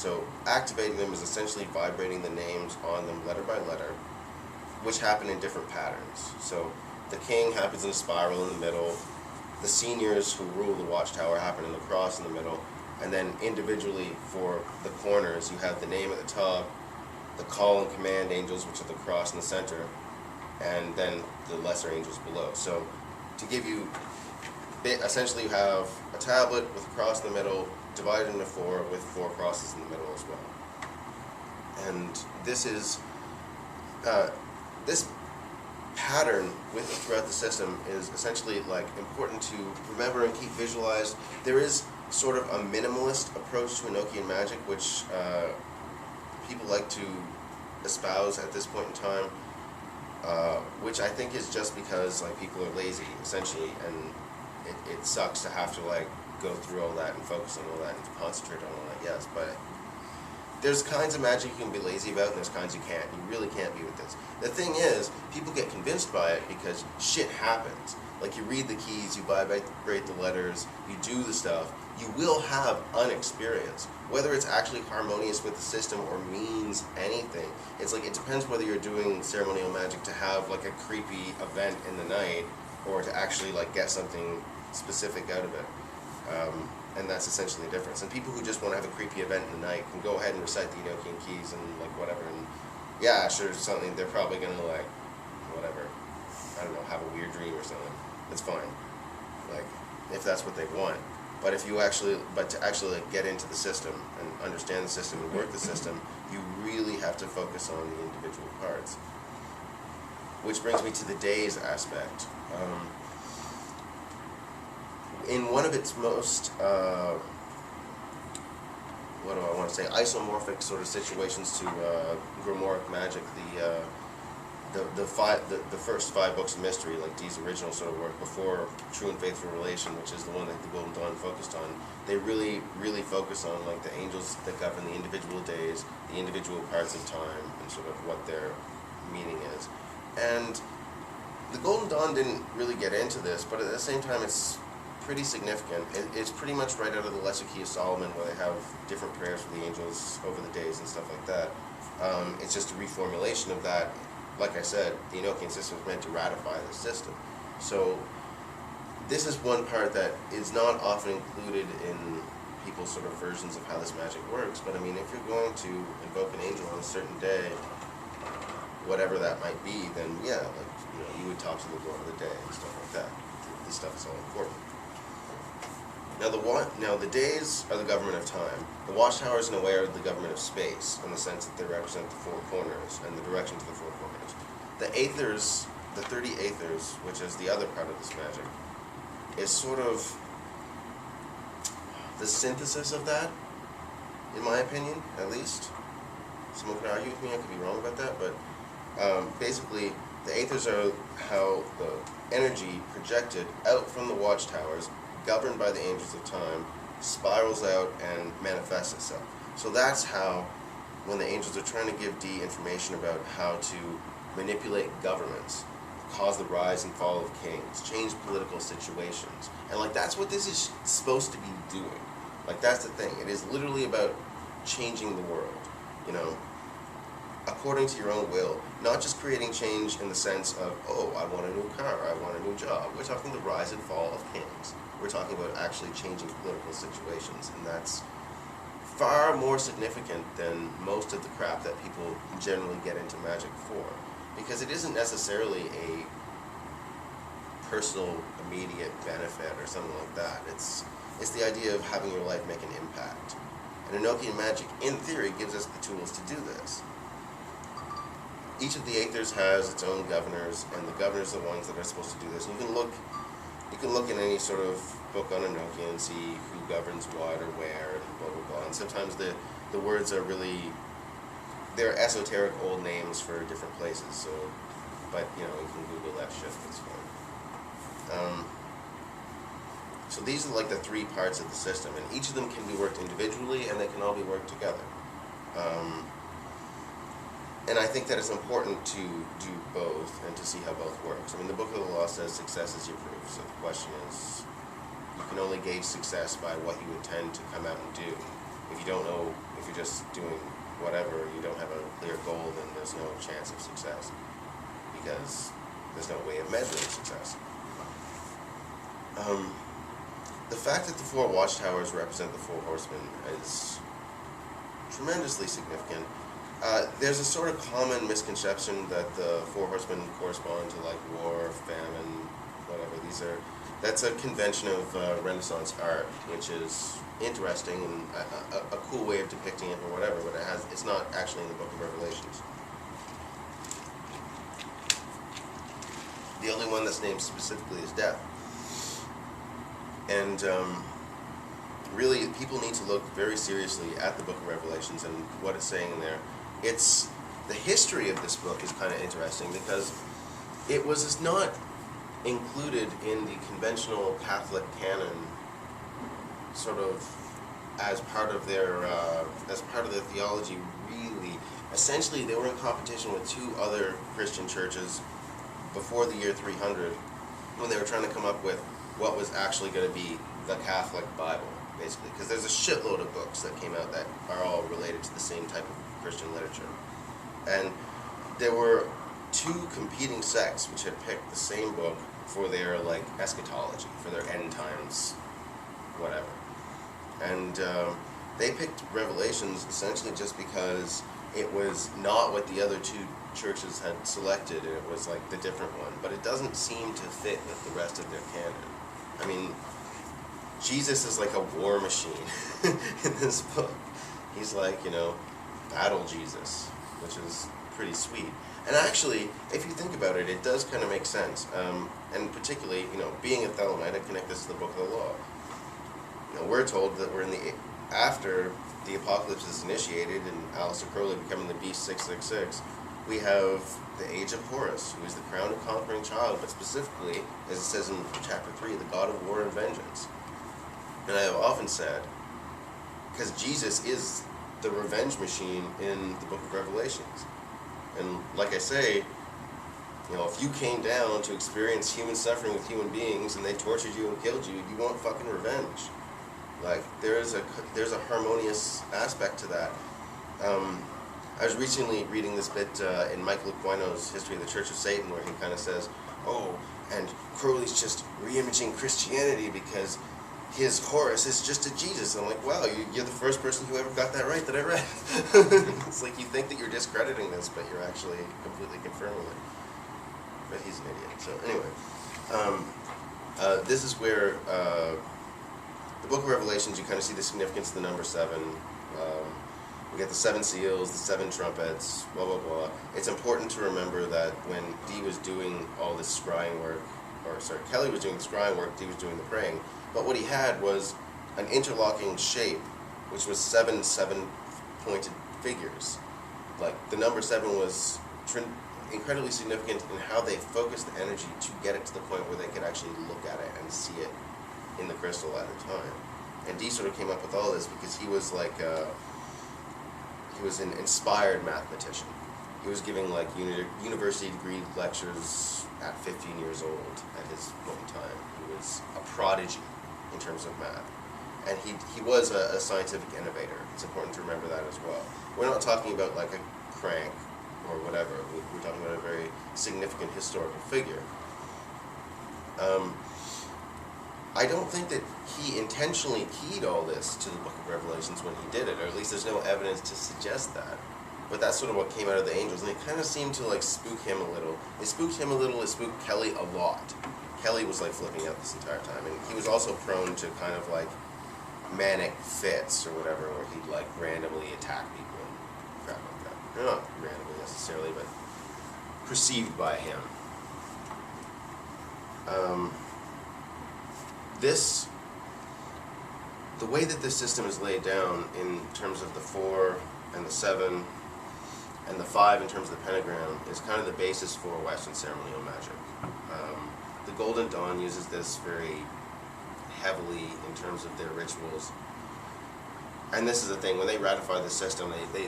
So activating them is essentially vibrating the names on them letter by letter, which happen in different patterns. So the king happens in a spiral in the middle, the seniors who rule the watchtower happen in the cross in the middle, and then individually for the corners you have the name at the top, the call and command angels, which are the cross in the center, and then the lesser angels below. So to give you, essentially you have a tablet with a cross in the middle, divided into four, with four crosses in the middle as well. And this is, this pattern throughout the system is essentially like important to remember and keep visualized. There is sort of a minimalist approach to Enochian magic, which people like to espouse at this point in time, which I think is just because like people are lazy essentially, and it sucks to have to like go through all that and focus on all that and concentrate on all that. Yes, but there's kinds of magic you can be lazy about, and there's kinds you can't. You really can't be with this. The thing is, people get convinced by it because shit happens. Like, you read the keys, you vibrate the letters, you do the stuff. You will have unexperience. Whether it's actually harmonious with the system or means anything, it's like, it depends whether you're doing ceremonial magic to have like a creepy event in the night, or to actually like get something specific out of it. And that's essentially the difference. And people who just want to have a creepy event in the night can go ahead and recite the Enochian keys and like whatever, and yeah, sure, something, they're probably going to like, whatever, I don't know, have a weird dream or something. It's fine, like, if that's what they want. But if you actually, to actually like get into the system and understand the system and work the system, you really have to focus on the individual parts. Which brings me to the days aspect. In one of its most, what do I want to say, isomorphic sort of situations to Grimoire magic, the first 5 books of mystery, like Dee's original sort of work before True and Faithful Relation, which is the one that the Golden Dawn focused on, they really focus on like the angels that govern the individual days, the individual parts of time, and sort of what their meaning is. And the Golden Dawn didn't really get into this, but at the same time it's pretty significant. It's pretty much right out of the Lesser Key of Solomon, where they have different prayers for the angels over the days and stuff like that. It's just a reformulation of that. Like I said, the Enochian system is meant to ratify the system. So this is one part that is not often included in people's sort of versions of how this magic works. But I mean, if you're going to invoke an angel on a certain day, whatever that might be, then yeah, like, you know, you would talk to the Lord of the day and stuff like that. This stuff is all important. Now the days are the government of time. The watchtowers, in a way, are the government of space, in the sense that they represent the 4 corners and the direction to the 4 corners. The aethers, the 30 aethers, which is the other part of this magic, is sort of the synthesis of that, in my opinion, at least. Someone could argue with me, I could be wrong about that, but basically, the aethers are how the energy projected out from the watchtowers, governed by the angels of time, spirals out and manifests itself. So that's how, when the angels are trying to give Dee information about how to manipulate governments, cause the rise and fall of kings, change political situations, and like that's what this is supposed to be doing. Like, that's the thing. It is literally about changing the world, you know, according to your own will, not just creating change in the sense of, oh, I want a new car, I want a new job. We're talking the rise and fall of kings. We're talking about actually changing political situations, and that's far more significant than most of the crap that people generally get into magic for, because it isn't necessarily a personal, immediate benefit or something like that. It's the idea of having your life make an impact. And Enochian magic, in theory, gives us the tools to do this. Each of the aethers has its own governors, and the governors are the ones that are supposed to do this. And you can look in any sort of book on Enochian and see who governs what or where and blah blah blah. And sometimes the words are really, they're esoteric old names for different places. So, but you know, you can Google that shit. It's fine. So these are like the 3 parts of the system, and each of them can be worked individually, and they can all be worked together. And I think that it's important to do both and to see how both works. I mean, the Book of the Law says success is your proof. So the question is, you can only gauge success by what you intend to come out and do. If you don't know, if you're just doing whatever, you don't have a clear goal, then there's no chance of success, because there's no way of measuring success. The fact that the 4 watchtowers represent the 4 horsemen is tremendously significant. There's a sort of common misconception that the 4 horsemen correspond to like war, famine, whatever. That's a convention of Renaissance art, which is interesting and a cool way of depicting it or whatever, but it's not actually in the Book of Revelations. The only one that's named specifically is death. And really, people need to look very seriously at the Book of Revelations and what it's saying in there. The history of this book is kind of interesting, because it was not included in the conventional Catholic canon sort of as part of their theology, really. Essentially, they were in competition with 2 other Christian churches before the year 300, when they were trying to come up with what was actually going to be the Catholic Bible, basically, because there's a shitload of books that came out that are all related to the same type of Christian literature. And there were 2 competing sects which had picked the same book for their like eschatology, for their end times, whatever. And they picked Revelations essentially just because it was not what the other 2 churches had selected, and it was like the different one. But it doesn't seem to fit with the rest of their canon. I mean, Jesus is like a war machine in this book. He's like, battle Jesus, which is pretty sweet. And actually, if you think about it, it does kind of make sense. And particularly, being a Thelemite, I connect this to the Book of the Law. We're told that we're after the apocalypse is initiated and Aleister Crowley becoming the Beast 666, we have the Age of Horus, who is the crowned and conquering child, but specifically, as it says in chapter 3, the God of war and vengeance. And I have often said, because Jesus is the revenge machine in the Book of Revelations. And like I say, if you came down to experience human suffering with human beings and they tortured you and killed you, you want fucking revenge. Like, there's a harmonious aspect to that. I was recently reading this bit in Michael Aquino's History of the Church of Satan, where he kind of says, and Crowley's just re-imaging Christianity because his Horus is just a Jesus. I'm like, wow, you're the first person who ever got that right that I read. It's like you think that you're discrediting this, but you're actually completely confirming it. But he's an idiot. So anyway, this is where the Book of Revelations, you kind of see the significance of the number 7. We get the 7 seals, the 7 trumpets, blah, blah, blah. It's important to remember that when Dee was doing all this scrying work, Kelly was doing the scrying work, Dee was doing the praying, but what he had was an interlocking shape, which was 7 7-pointed figures. Like, the number 7 was incredibly significant in how they focused the energy to get it to the point where they could actually look at it and see it in the crystal at the time. And Dee sort of came up with all this because he was like he was an inspired mathematician. He was giving like university degree lectures at 15 years old at his point in time. He was a prodigy in terms of math. And he was a scientific innovator. It's important to remember that as well. We're not talking about like a crank or whatever. We're talking about a very significant historical figure. I don't think that he intentionally keyed all this to the Book of Revelations when he did it, or at least there's no evidence to suggest that. But that's sort of what came out of the angels, and it kind of seemed to like spook him a little. It spooked him a little, it spooked Kelly a lot. Kelly was like flipping out this entire time, and he was also prone to kind of like manic fits or whatever, where he'd like randomly attack people and crap like that. They're not randomly necessarily, but perceived by him. The way that this system is laid down in terms of the 4 and the 7 and the 5 in terms of the pentagram is kind of the basis for Western ceremonial magic. The Golden Dawn uses this very heavily in terms of their rituals. And this is the thing, when they ratify the system, they